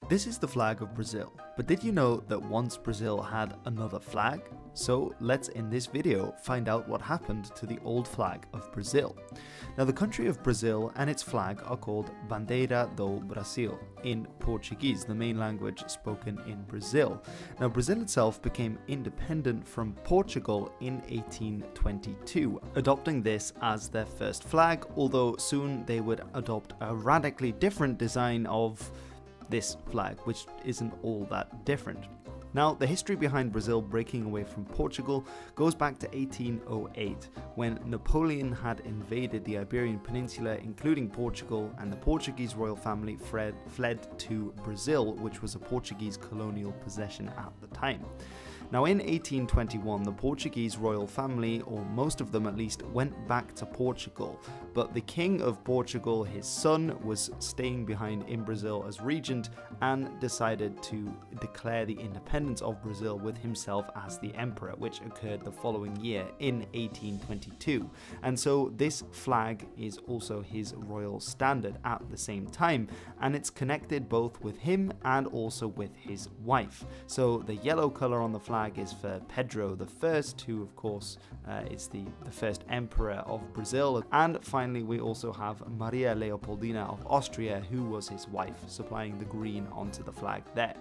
This is the flag of Brazil, but did you know that once Brazil had another flag? So let's in this video find out what happened to the old flag of Brazil. Now the country of Brazil and its flag are called Bandeira do Brasil in Portuguese, the main language spoken in Brazil. Now Brazil itself became independent from Portugal in 1822, adopting this as their first flag, although soon they would adopt a radically different design of this flag, which isn't all that different. Now, the history behind Brazil breaking away from Portugal goes back to 1808, when Napoleon had invaded the Iberian Peninsula, including Portugal, and the Portuguese royal family fled to Brazil, which was a Portuguese colonial possession at the time. Now in 1821, the Portuguese royal family, or most of them at least, went back to Portugal, but the King of Portugal, his son, was staying behind in Brazil as regent and decided to declare the independence of Brazil with himself as the emperor, which occurred the following year in 1822. And so this flag is also his royal standard at the same time, and it's connected both with him and also with his wife. So the yellow color on the flag is for Pedro I, who of course is the first emperor of Brazil. And finally we also have Maria Leopoldina of Austria, who was his wife, supplying the green onto the flag there.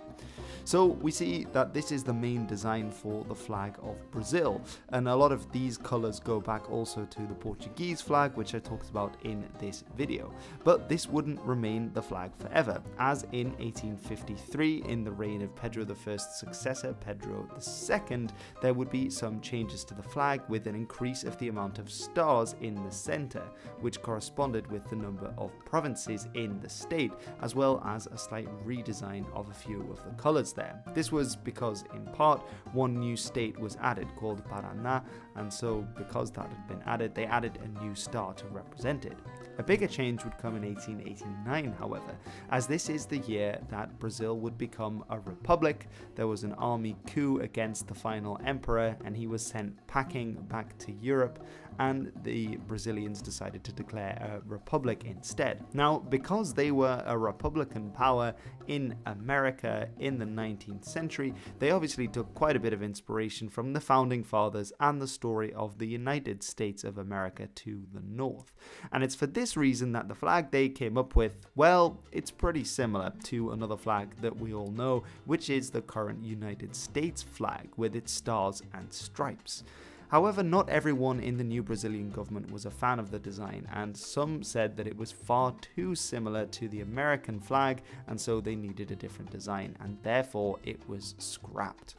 So we see that this is the main design for the flag of Brazil, and a lot of these colors go back also to the Portuguese flag, which I talked about in this video. But this wouldn't remain the flag forever, as in 1853, in the reign of Pedro I's successor, Pedro II, there would be some changes to the flag with an increase of the amount of stars in the center, which corresponded with the number of provinces in the state, as well as a slight redesign of a few of the colors there. This was because in part one new state was added called Paraná, and so because that had been added, they added a new star to represent it. A bigger change would come in 1889, however, as this is the year that Brazil would become a republic. There was an army coup against the final emperor, and he was sent packing back to Europe, and the Brazilians decided to declare a republic instead. Now, because they were a republican power in America in the 19th century, they obviously took quite a bit of inspiration from the founding fathers and the story of the United States of America to the north. And it's for this reason that the flag they came up with, well, it's pretty similar to another flag that we all know, which is the current United States flag with its stars and stripes. However, not everyone in the new Brazilian government was a fan of the design, and some said that it was far too similar to the American flag, and so they needed a different design, and therefore it was scrapped.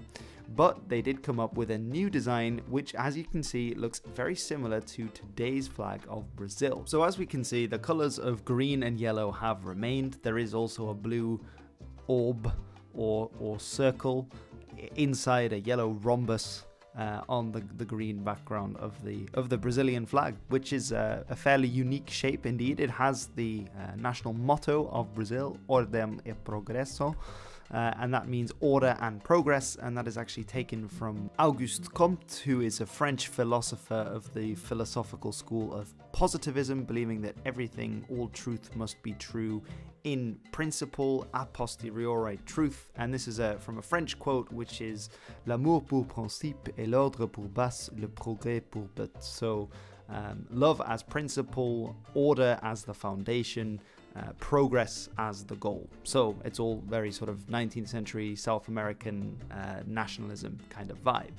But they did come up with a new design, which, as you can see, looks very similar to today's flag of Brazil. So as we can see, the colors of green and yellow have remained. There is also a blue orb or circle inside a yellow rhombus on the green background of the Brazilian flag, which is a fairly unique shape indeed. It has the national motto of Brazil, Ordem e Progresso, and that means order and progress, and that is actually taken from Auguste Comte, who is a French philosopher of the philosophical school of positivism, believing that everything, all truth must be true in principle, a posteriori truth. And this is from a French quote, which is l'amour pour principe et l'ordre pour base, le progrès pour but. So love as principle, order as the foundation, progress as the goal. So it's all very sort of 19th century South American nationalism kind of vibe.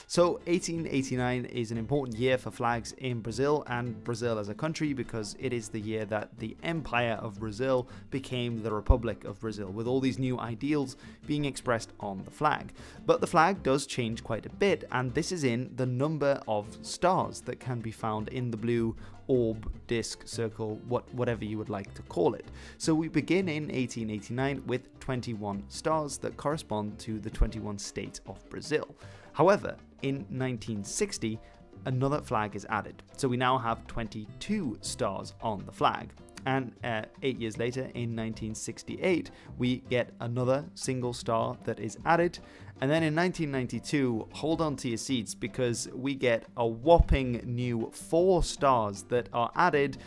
So 1889 is an important year for flags in Brazil and Brazil as a country, because it is the year that the Empire of Brazil became the Republic of Brazil, with all these new ideals being expressed on the flag. But the flag does change quite a bit, and this is in the number of stars that can be found in the blue orb, disc, circle, whatever you would like to call it. So we begin in 1889 with 21 stars that correspond to the 21 states of Brazil. However, in 1960, another flag is added. So we now have 22 stars on the flag. And 8 years later, in 1968, we get another single star that is added. And then in 1992, hold on to your seats, because we get a whopping new 4 stars that are added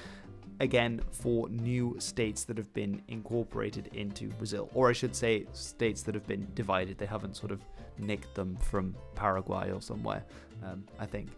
again, for new states that have been incorporated into Brazil, or I should say states that have been divided. They haven't sort of nicked them from Paraguay or somewhere, I think.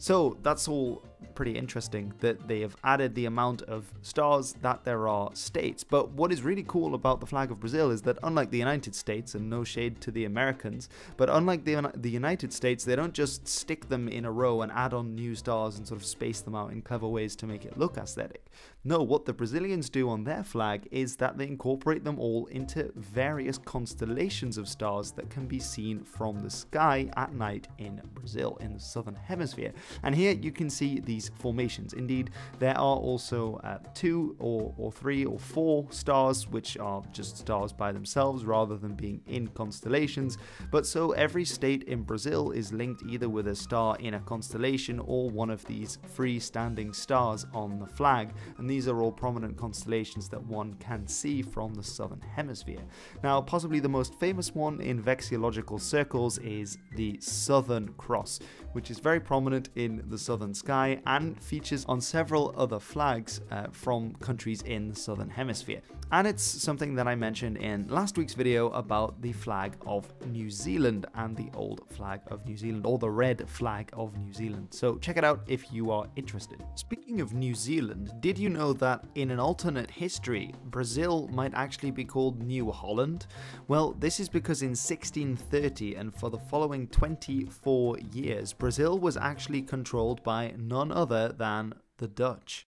So that's all pretty interesting that they have added the amount of stars that there are states. But what is really cool about the flag of Brazil is that unlike the United States, and no shade to the Americans, but unlike the United States, they don't just stick them in a row and add on new stars and sort of space them out in clever ways to make it look aesthetic. No, what the Brazilians do on their flag is that they incorporate them all into various constellations of stars that can be seen from the sky at night in Brazil, in the southern hemisphere. And here you can see these formations. Indeed, there are also 2 or 3 or 4 stars, which are just stars by themselves rather than being in constellations. But so every state in Brazil is linked either with a star in a constellation or one of these freestanding stars on the flag. And these are all prominent constellations that one can see from the southern hemisphere. Now, possibly the most famous one in vexillological circles is the Southern Cross, which is very prominent in the southern sky and features on several other flags from countries in the southern hemisphere. And it's something that I mentioned in last week's video about the flag of New Zealand and the old flag of New Zealand, or the red flag of New Zealand. So check it out if you are interested. Speaking of New Zealand, did you know that in an alternate history, Brazil might actually be called New Holland? Well, this is because in 1630 and for the following 24 years, Brazil was actually controlled by none other than the Dutch.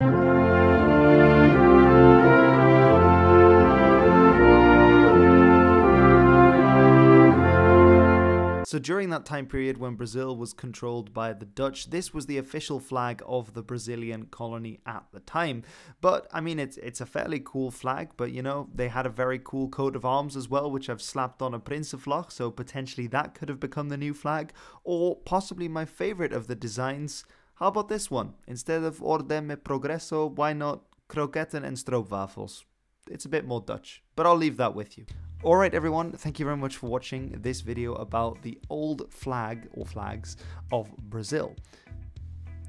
So during that time period when Brazil was controlled by the Dutch, this was the official flag of the Brazilian colony at the time. But I mean, it's a fairly cool flag, but you know, they had a very cool coat of arms as well, which I've slapped on a Prinsenvlag, so potentially that could have become the new flag. Or possibly my favorite of the designs, how about this one? Instead of Ordem e Progresso, why not Kroketten en Stroopwafels? It's a bit more Dutch, but I'll leave that with you. Alright everyone, thank you very much for watching this video about the old flag or flags of Brazil.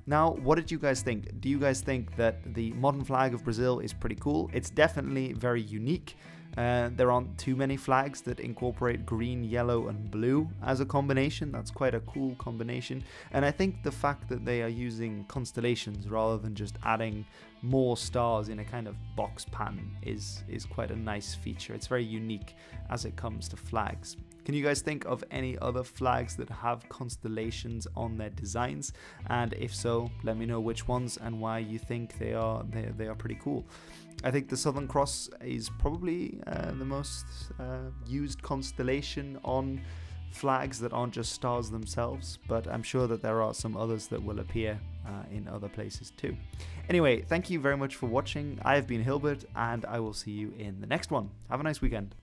Now, what did you guys think? Do you guys think that the modern flag of Brazil is pretty cool? It's definitely very unique. There aren't too many flags that incorporate green, yellow and blue as a combination. That's quite a cool combination. And I think the fact that they are using constellations rather than just adding more stars in a kind of box pattern is quite a nice feature. It's very unique as it comes to flags. Can you guys think of any other flags that have constellations on their designs? And if so, let me know which ones and why you think they are pretty cool. I think the Southern Cross is probably the most used constellation on flags that aren't just stars themselves, but I'm sure that there are some others that will appear in other places too. Anyway, thank you very much for watching. I have been Hilbert, and I will see you in the next one. Have a nice weekend.